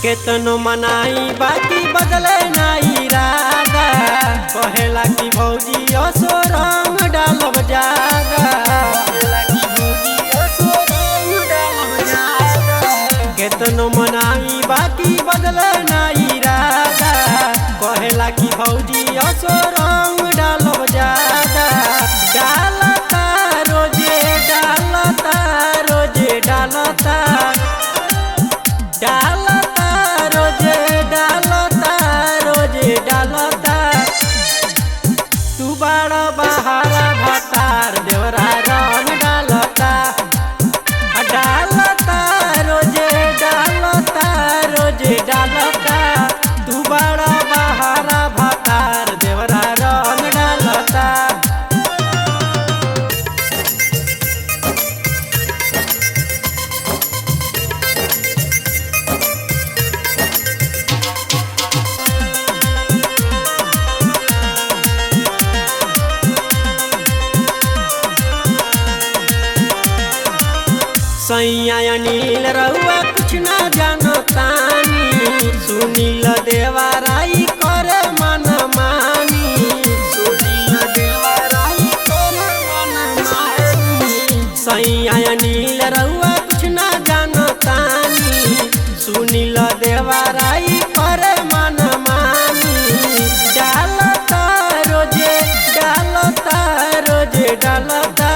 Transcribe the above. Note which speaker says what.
Speaker 1: केतनो मनाई बाकी बदले ना इरादा। कहेला कि भौजी असो रंग डालब जादा, केतनो मनाई बाकी बदले ना इरादा। कहेला कि भौजी असो रंग डालब जादा। डालता रोजे डालता रोजे डालता डालता रोजे डालता रोजे डालता। तू बड़ा बहारा भतार देवरा रंग डालता। डालता रोजे डालता रोजे डालता। तू बड़ा बहारा भतार देवरा रंग डालता। सैया नील रहुआ कुछ ना जानो तानी। सुनील देवाराई करे मन मानी। सुनील देवाराई करे मन मानी। सैया नील रहुआ कुछ ना जानो तानी। सुनील देवाराई करे मन मानी। डालता रोजे डालता रोजे डालता।